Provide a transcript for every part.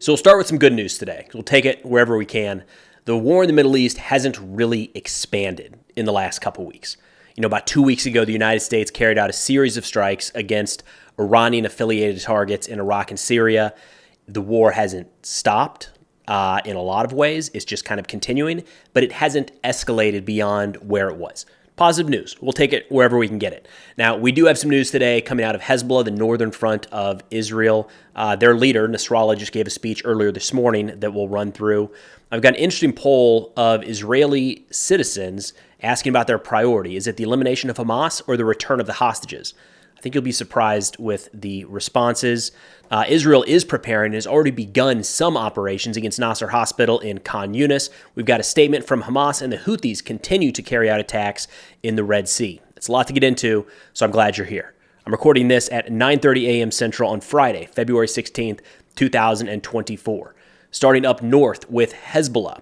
So we'll start with some good news today. We'll take it wherever we can. The war in the Middle East hasn't really expanded in the last couple weeks. About 2 weeks ago, the United States carried out a series of strikes against Iranian-affiliated targets in Iraq and Syria. The war hasn't stopped in a lot of ways. It's just kind of continuing, but it hasn't escalated beyond where it was. Positive news. We'll take it wherever we can get it. Now, we do have some news today coming out of Hezbollah, the northern front of Israel. Their leader, Nasrallah, just gave a speech earlier this morning that we'll run through. I've got an interesting poll of Israeli citizens asking about their priority. Is it the elimination of Hamas or the return of the hostages? I think you'll be surprised with the responses. Israel is preparing and has already begun some operations against Nasser Hospital in Khan Yunis. We've got a statement from Hamas, and the Houthis continue to carry out attacks in the Red Sea. It's a lot to get into, so I'm glad you're here. I'm recording this at 9:30 a.m. Central on Friday, February 16th, 2024. Starting up north with Hezbollah.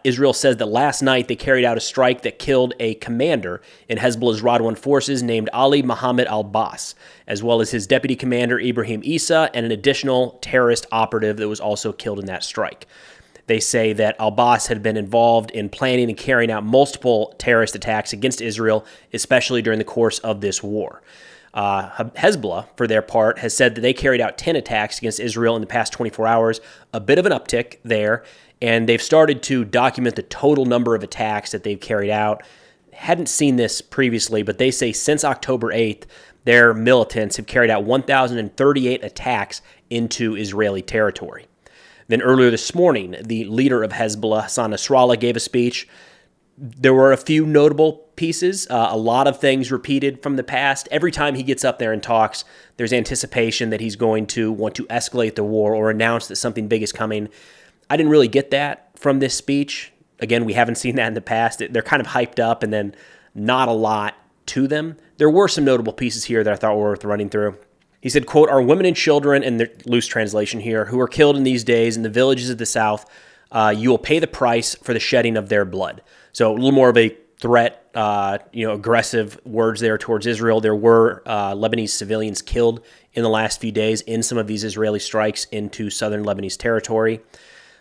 Israel says that last night they carried out a strike that killed a commander in Hezbollah's Radwan forces named Ali Mohammed al-Bas, as well as his deputy commander Ibrahim Isa and an additional terrorist operative that was also killed in that strike. They say that al-Bas had been involved in planning and carrying out multiple terrorist attacks against Israel, especially during the course of this war. Hezbollah, for their part, has said that they carried out 10 attacks against Israel in the past 24 hours, a bit of an uptick there, and they've started to document the total number of attacks that they've carried out. Hadn't seen this previously, but they say since October 8th, their militants have carried out 1,038 attacks into Israeli territory. Then earlier this morning, the leader of Hezbollah, Hassan Nasrallah, gave a speech. There were a few notable pieces, a lot of things repeated from the past. Every time he gets up there and talks, there's anticipation that he's going to want to escalate the war or announce that something big is coming. I didn't really get that from this speech. Again, we haven't seen that in the past. They're kind of hyped up and then not a lot to them. There were some notable pieces here that I thought were worth running through. He said, quote, "Our women and children," and the loose translation here, "who are killed in these days in the villages of the south, you will pay the price for the shedding of their blood." So a little more of a threat, aggressive words there towards Israel. There were Lebanese civilians killed in the last few days in some of these Israeli strikes into southern Lebanese territory.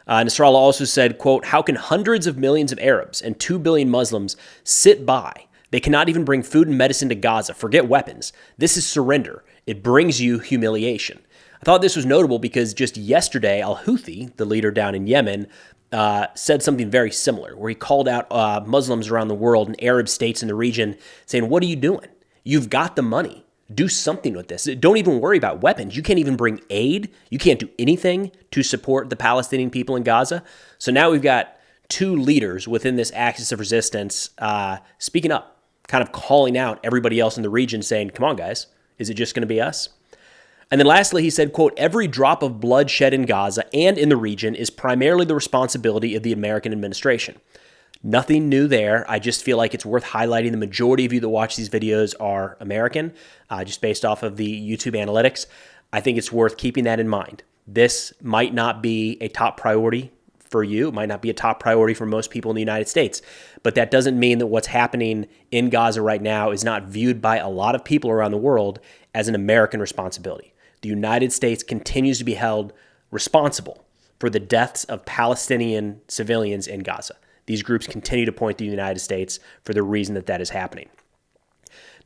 Nasrallah also said, quote, "How can hundreds of millions of Arabs and 2 billion Muslims sit by? They cannot even bring food and medicine to Gaza. Forget weapons. This is surrender. It brings you humiliation." I thought this was notable because just yesterday, al-Houthi, the leader down in Yemen, said something very similar, where he called out Muslims around the world and Arab states in the region saying, what are you doing? You've got the money. Do something with this. Don't even worry about weapons. You can't even bring aid. You can't do anything to support the Palestinian people in Gaza. So now we've got two leaders within this axis of resistance speaking up, kind of calling out everybody else in the region saying, come on, guys, is it just going to be us? And then lastly, he said, quote, "Every drop of blood shed in Gaza and in the region is primarily the responsibility of the American administration." Nothing new there. I just feel like it's worth highlighting. The majority of you that watch these videos are American, just based off of the YouTube analytics. I think it's worth keeping that in mind. This might not be a top priority for you. It might not be a top priority for most people in the United States. But that doesn't mean that what's happening in Gaza right now is not viewed by a lot of people around the world as an American responsibility. The United States continues to be held responsible for the deaths of Palestinian civilians in Gaza. These groups continue to point to the United States for the reason that that is happening.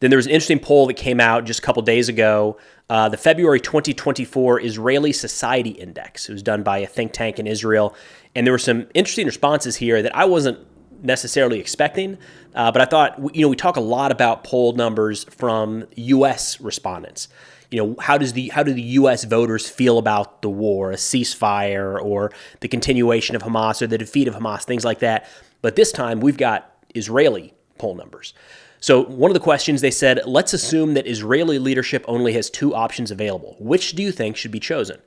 Then there was an interesting poll that came out just a couple days ago, the February 2024 Israeli Society Index. It was done by a think tank in Israel, and there were some interesting responses here that I wasn't necessarily expecting, but I thought, we talk a lot about poll numbers from U.S. respondents. How do the U.S. voters feel about the war, a ceasefire, or the continuation of Hamas, or the defeat of Hamas, things like that. But this time, we've got Israeli poll numbers. So one of the questions, they said, let's assume that Israeli leadership only has two options available. Which do you think should be chosen?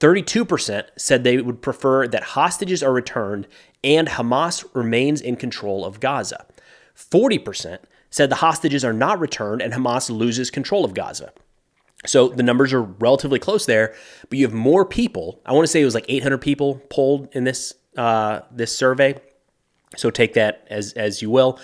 32% said they would prefer that hostages are returned and Hamas remains in control of Gaza. 40% said the hostages are not returned and Hamas loses control of Gaza. So the numbers are relatively close there, but you have more people. I want to say it was like 800 people polled in this survey. So take that as you will.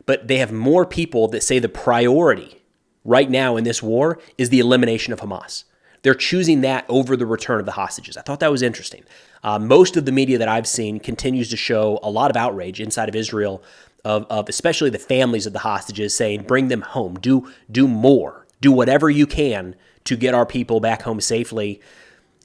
But they have more people that say the priority right now in this war is the elimination of Hamas. They're choosing that over the return of the hostages. I thought that was interesting. Most of the media that I've seen continues to show a lot of outrage inside of Israel of especially the families of the hostages, saying, bring them home, do more, do whatever you can to get our people back home safely.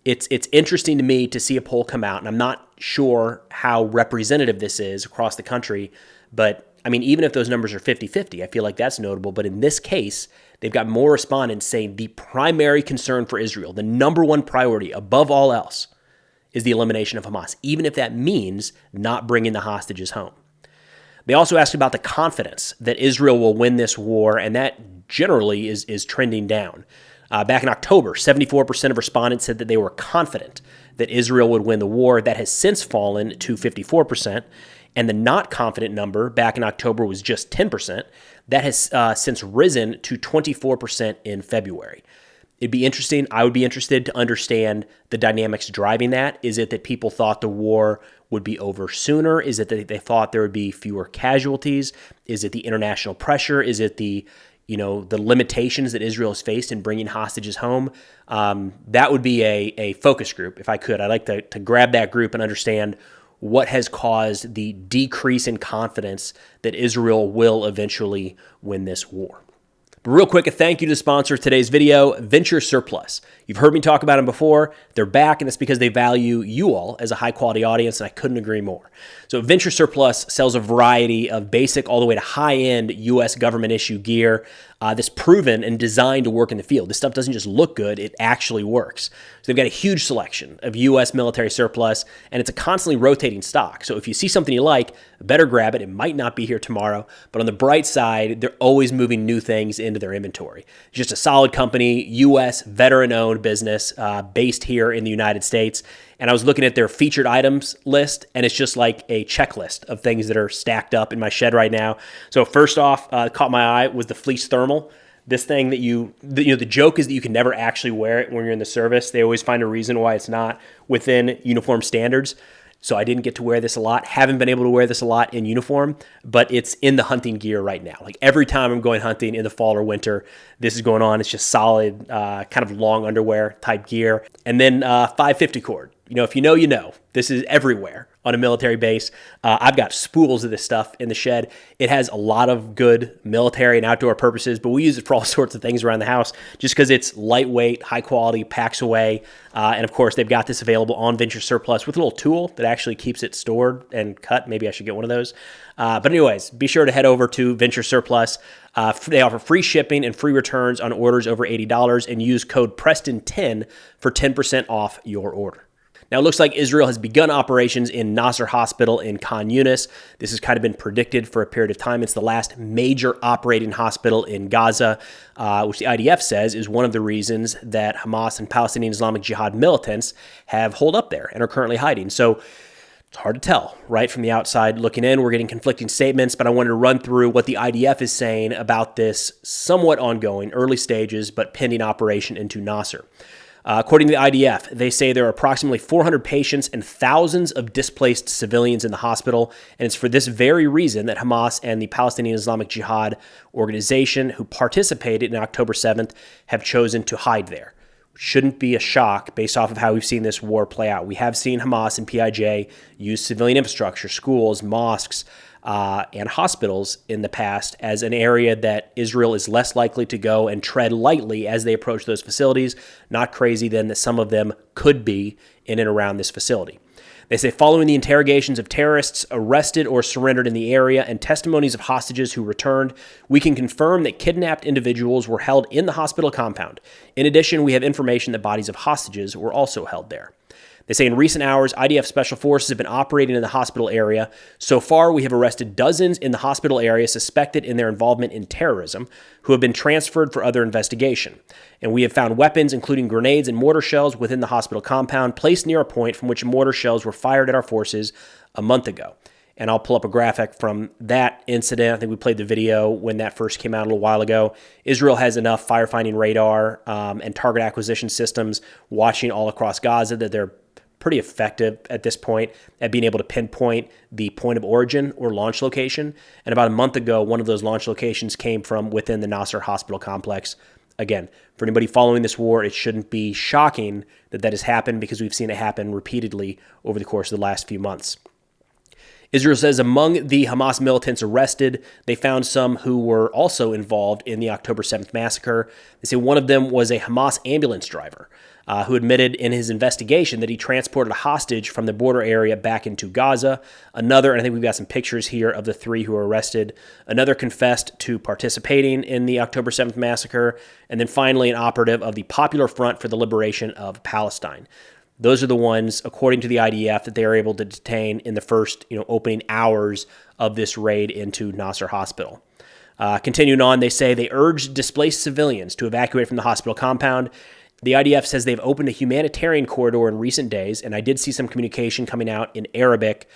It's interesting to me to see a poll come out, and I'm not sure how representative this is across the country, but I mean, even if those numbers are 50-50, I feel like that's notable. But in this case, they've got more respondents saying the primary concern for Israel, the number one priority above all else, is the elimination of Hamas, even if that means not bringing the hostages home. They also asked about the confidence that Israel will win this war, and that generally is trending down. Back in October, 74% of respondents said that they were confident that Israel would win the war. That has since fallen to 54%. And the not confident number back in October was just 10%. That has since risen to 24% in February. It'd be interesting. I would be interested to understand the dynamics driving that. Is it that people thought the war would be over sooner? Is it that they thought there would be fewer casualties? Is it the international pressure? Is it the limitations that Israel has faced in bringing hostages home? That would be a focus group if I could. I'd like to grab that group and understand what has caused the decrease in confidence that Israel will eventually win this war. But real quick, a thank you to the sponsor of today's video, Venture Surplus. You've heard me talk about them before. They're back, and it's because they value you all as a high-quality audience, and I couldn't agree more. So Venture Surplus sells a variety of basic all the way to high-end U.S. government-issue gear that's proven and designed to work in the field. This stuff doesn't just look good, it actually works. So they've got a huge selection of U.S. military surplus, and it's a constantly rotating stock. So if you see something you like, better grab it. It might not be here tomorrow, but on the bright side, they're always moving new things into their inventory. It's just a solid company, U.S. veteran-owned business based here in the United States. And I was looking at their featured items list, and it's just like a checklist of things that are stacked up in my shed right now. So first off, caught my eye was the fleece thermal. This thing that the joke is that you can never actually wear it when you're in the service. They always find a reason why it's not within uniform standards. So I didn't get to wear this a lot. Haven't been able to wear this a lot in uniform, but it's in the hunting gear right now. Like every time I'm going hunting in the fall or winter, this is going on. It's just solid, kind of long underwear type gear. And then 550 cord. If you know, you know. This is everywhere on a military base. I've got spools of this stuff in the shed. It has a lot of good military and outdoor purposes, but we use it for all sorts of things around the house just because it's lightweight, high quality, packs away. And of course, they've got this available on Venture Surplus with a little tool that actually keeps it stored and cut. Maybe I should get one of those. But anyways, be sure to head over to Venture Surplus. They offer free shipping and free returns on orders over $80 and use code Preston10 for 10% off your order. Now, it looks like Israel has begun operations in Nasser Hospital in Khan Yunis. This has kind of been predicted for a period of time. It's the last major operating hospital in Gaza, which the IDF says is one of the reasons that Hamas and Palestinian Islamic Jihad militants have holed up there and are currently hiding. So it's hard to tell, right? From the outside looking in, we're getting conflicting statements, but I wanted to run through what the IDF is saying about this somewhat ongoing, early stages, but pending operation into Nasser. According to the IDF, they say there are approximately 400 patients and thousands of displaced civilians in the hospital, and it's for this very reason that Hamas and the Palestinian Islamic Jihad organization, who participated in October 7th, have chosen to hide there. Shouldn't be a shock based off of how we've seen this war play out. We have seen Hamas and PIJ use civilian infrastructure, schools, mosques, and hospitals in the past as an area that Israel is less likely to go and tread lightly as they approach those facilities. Not crazy then that some of them could be in and around this facility. They say following the interrogations of terrorists arrested or surrendered in the area and testimonies of hostages who returned, we can confirm that kidnapped individuals were held in the hospital compound. In addition, we have information that bodies of hostages were also held there. They say in recent hours, IDF Special Forces have been operating in the hospital area. So far, we have arrested dozens in the hospital area suspected in their involvement in terrorism who have been transferred for other investigation. And we have found weapons, including grenades and mortar shells, within the hospital compound, placed near a point from which mortar shells were fired at our forces a month ago. And I'll pull up a graphic from that incident. I think we played the video when that first came out a little while ago. Israel has enough firefighting radar and target acquisition systems watching all across Gaza that they're pretty effective at this point at being able to pinpoint the point of origin or launch location. And about a month ago, one of those launch locations came from within the Nasser Hospital complex Again, for anybody following this war, it shouldn't be shocking that that has happened because we've seen it happen repeatedly over the course of the last few months. Israel says among the Hamas militants arrested, they found some who were also involved in the October 7th massacre. They say one of them was a Hamas ambulance driver who admitted in his investigation that he transported a hostage from the border area back into Gaza. Another, and I think we've got some pictures here of the three who were arrested. Another confessed to participating in the October 7th massacre. And then finally, an operative of the Popular Front for the Liberation of Palestine. Those are the ones, according to the IDF, that they are able to detain in the first, opening hours of this raid into Nasser Hospital. Continuing on, they say they urged displaced civilians to evacuate from the hospital compound. The IDF says they've opened a humanitarian corridor in recent days, and I did see some communication coming out in Arabic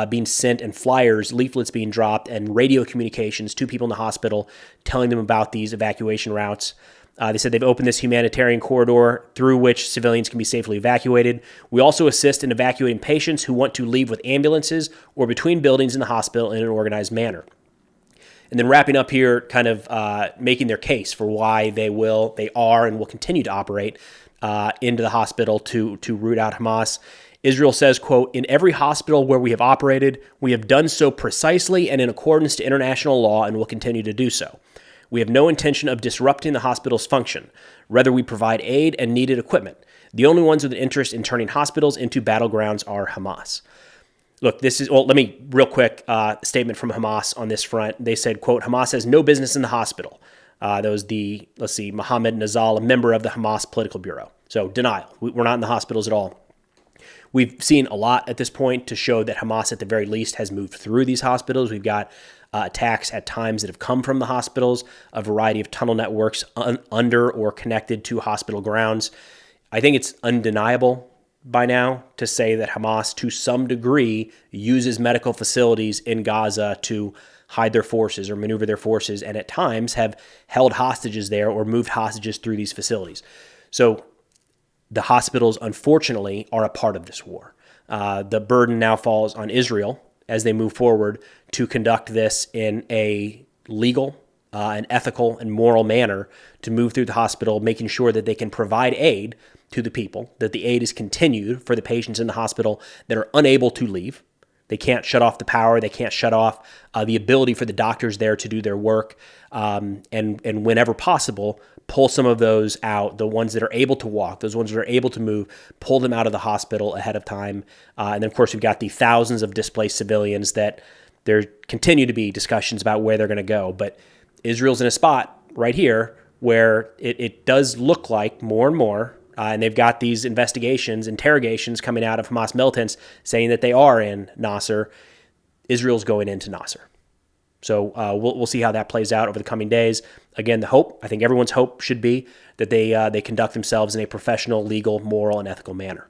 being sent, and flyers, leaflets being dropped, and radio communications to people in the hospital telling them about these evacuation routes. They said they've opened this humanitarian corridor through which civilians can be safely evacuated. We also assist in evacuating patients who want to leave with ambulances or between buildings in the hospital in an organized manner. And then wrapping up here, kind of making their case for why they are and will continue to operate into the hospital to root out Hamas. Israel says, quote, "In every hospital where we have operated, we have done so precisely and in accordance to international law and will continue to do so. We have no intention of disrupting the hospital's function. Rather, we provide aid and needed equipment. The only ones with an interest in turning hospitals into battlegrounds are Hamas." Look, let me real quick statement from Hamas on this front. They said, quote, "Hamas has no business in the hospital." That was Mohammed Nazal, a member of the Hamas political bureau. So denial. We're not in the hospitals at all. We've seen a lot at this point to show that Hamas, at the very least, has moved through these hospitals. We've got attacks at times that have come from the hospitals, a variety of tunnel networks under or connected to hospital grounds. I think it's undeniable by now to say that Hamas, to some degree, uses medical facilities in Gaza to hide their forces or maneuver their forces, and at times have held hostages there or moved hostages through these facilities. So the hospitals, unfortunately, are a part of this war. The burden now falls on Israel as they move forward to conduct this in a legal, an ethical, and moral manner, to move through the hospital, making sure that they can provide aid to the people, that the aid is continued for the patients in the hospital that are unable to leave. They can't shut off the power. They can't shut off the ability for the doctors there to do their work. And whenever possible, pull some of those out, the ones that are able to walk, those ones that are able to move, pull them out of the hospital ahead of time. And then, of course, we've got the thousands of displaced civilians that there continue to be discussions about where they're going to go. But Israel's in a spot right here where it does look like more and more, and they've got these interrogations coming out of Hamas militants saying that they are in Nasser. Israel's going into Nasser. So we'll see how that plays out over the coming days. Again, the hope, I think everyone's hope should be that they conduct themselves in a professional, legal, moral, and ethical manner.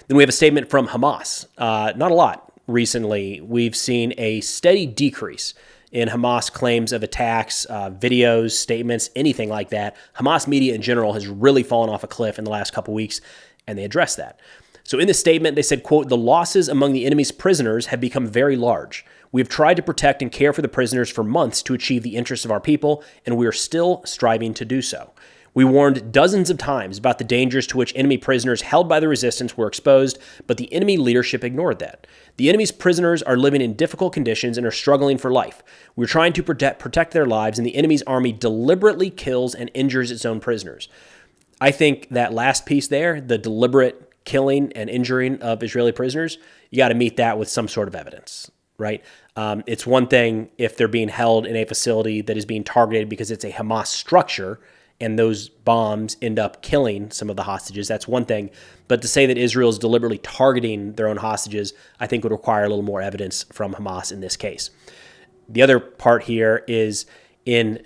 Then we have a statement from Hamas. Not a lot recently. We've seen a steady decrease in Hamas claims of attacks, videos, statements, anything like that. Hamas media in general has really fallen off a cliff in the last couple weeks, and they addressed that. So in the statement, they said, quote, "The losses among the enemy's prisoners have become very large. We have tried to protect and care for the prisoners for months to achieve the interests of our people, and we are still striving to do so. We warned dozens of times about the dangers to which enemy prisoners held by the resistance were exposed, but the enemy leadership ignored that. The enemy's prisoners are living in difficult conditions and are struggling for life. We're trying to protect their lives, and the enemy's army deliberately kills and injures its own prisoners." I think that last piece there, the deliberate killing and injuring of Israeli prisoners, you got to meet that with some sort of evidence, right? It's one thing if they're being held in a facility that is being targeted because it's a Hamas structure and those bombs end up killing some of the hostages. That's one thing. But to say that Israel is deliberately targeting their own hostages, I think would require a little more evidence from Hamas in this case. The other part here is in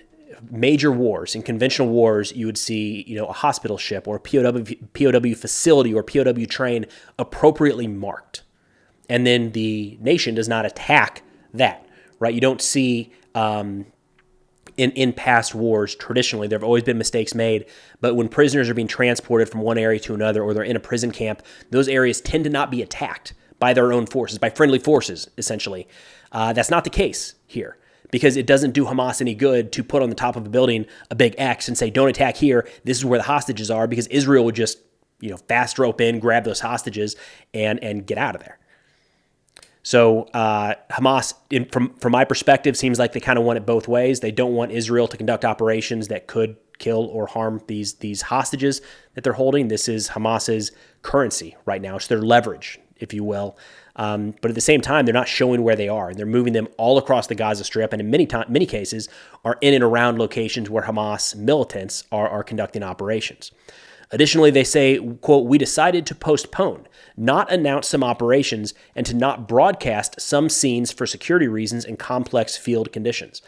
major wars, in conventional wars, you would see, a hospital ship or a POW facility or POW train appropriately marked. And then the nation does not attack that, right? You don't see in past wars, traditionally, there have always been mistakes made, but when prisoners are being transported from one area to another or they're in a prison camp, those areas tend to not be attacked by their own forces, by friendly forces, essentially. That's not the case here. because it doesn't do Hamas any good to put on the top of a building a big X and say, don't attack here. This is where the hostages are, because Israel would just, fast rope in, grab those hostages and get out of there. So Hamas, from my perspective, seems like they kind of want it both ways. They don't want Israel to conduct operations that could kill or harm these hostages that they're holding. This is Hamas's currency right now. It's their leverage, if you will. But at the same time, they're not showing where they are. They're moving them all across the Gaza Strip, and in many cases are in and around locations where Hamas militants are conducting operations. Additionally, they say, quote, "We decided to postpone, not announce some operations, and to not broadcast some scenes for security reasons and complex field conditions."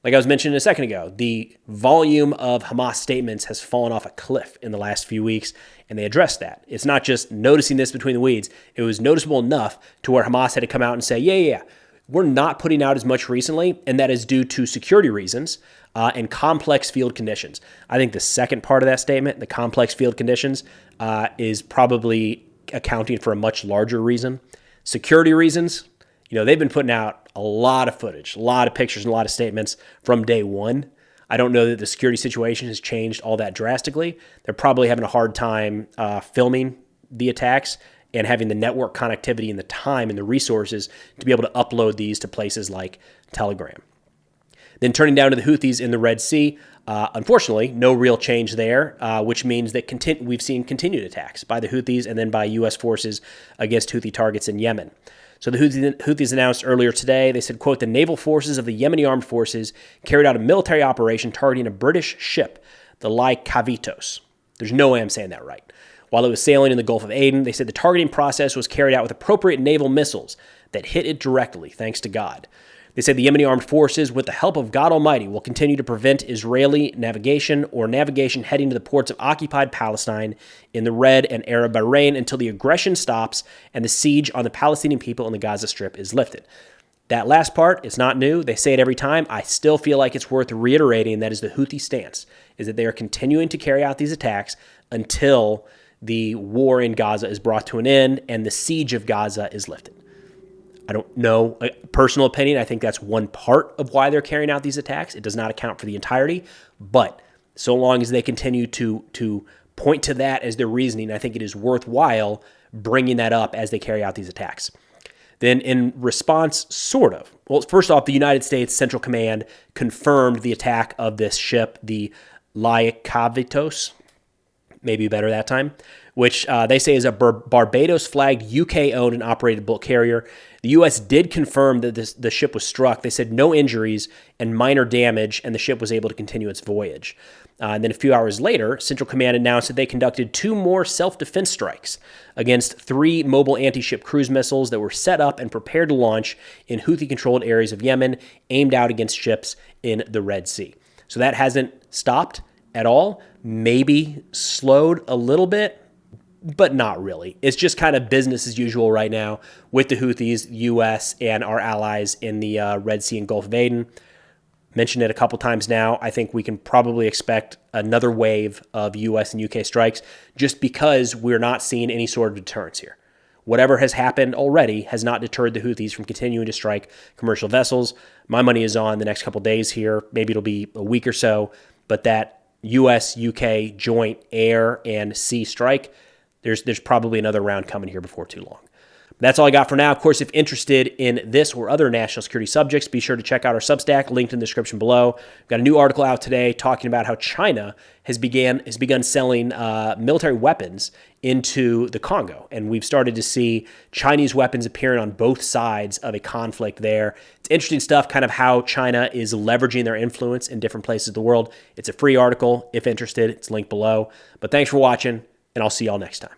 Like I was mentioning a second ago, the volume of Hamas statements has fallen off a cliff in the last few weeks, and they addressed that. It's not just noticing this between the weeds. It was noticeable enough to where Hamas had to come out and say, yeah, we're not putting out as much recently, and that is due to security reasons and complex field conditions. I think the second part of that statement, the complex field conditions, is probably accounting for a much larger reason. Security reasons, they've been putting out a lot of footage, a lot of pictures, and a lot of statements from day one. I don't know that the security situation has changed all that drastically. They're probably having a hard time filming the attacks and having the network connectivity and the time and the resources to be able to upload these to places like Telegram. Then turning down to the Houthis in the Red Sea, unfortunately, no real change there, which means that we've seen continued attacks by the Houthis and then by U.S. forces against Houthi targets in Yemen. So the Houthis announced earlier today, they said, quote, "The naval forces of the Yemeni armed forces carried out a military operation targeting a British ship, the Kavitos." There's no way I'm saying that right. While it was sailing in the Gulf of Aden, they said the targeting process was carried out with appropriate naval missiles that hit it directly, thanks to God. They said the Yemeni armed forces, with the help of God Almighty, will continue to prevent Israeli navigation or navigation heading to the ports of occupied Palestine in the Red and Arab Bahrain until the aggression stops and the siege on the Palestinian people in the Gaza Strip is lifted. That last part is not new. They say it every time. I still feel like it's worth reiterating. That is the Houthi stance, is that they are continuing to carry out these attacks until the war in Gaza is brought to an end and the siege of Gaza is lifted. I don't know. Personal opinion, I think that's one part of why they're carrying out these attacks. It does not account for the entirety, but so long as they continue to point to that as their reasoning, I think it is worthwhile bringing that up as they carry out these attacks. Then in response, sort of. Well, first off, the United States Central Command confirmed the attack of this ship, the Kavitos, maybe better that time, which they say is a Barbados-flagged, UK-owned and operated bulk carrier. The U.S. did confirm that the ship was struck. They said no injuries and minor damage, and the ship was able to continue its voyage. And then a few hours later, Central Command announced that they conducted 2 more self-defense strikes against 3 mobile anti-ship cruise missiles that were set up and prepared to launch in Houthi-controlled areas of Yemen, aimed out against ships in the Red Sea. So that hasn't stopped at all, maybe slowed a little bit, but not really. It's just kind of business as usual right now with the Houthis, U.S., and our allies in the Red Sea and Gulf of Aden. Mentioned it a couple times now. I think we can probably expect another wave of U.S. and U.K. strikes just because we're not seeing any sort of deterrence here. Whatever has happened already has not deterred the Houthis from continuing to strike commercial vessels. My money is on the next couple days here. Maybe it'll be a week or so, but that U.S.-UK joint air and sea strike, there's probably another round coming here before too long. That's all I got for now. Of course, if interested in this or other national security subjects, be sure to check out our Substack, linked in the description below. We've got a new article out today talking about how China has begun selling military weapons into the Congo. And we've started to see Chinese weapons appearing on both sides of a conflict there. It's interesting stuff, kind of how China is leveraging their influence in different places of the world. It's a free article. If interested, it's linked below. But thanks for watching, and I'll see y'all next time.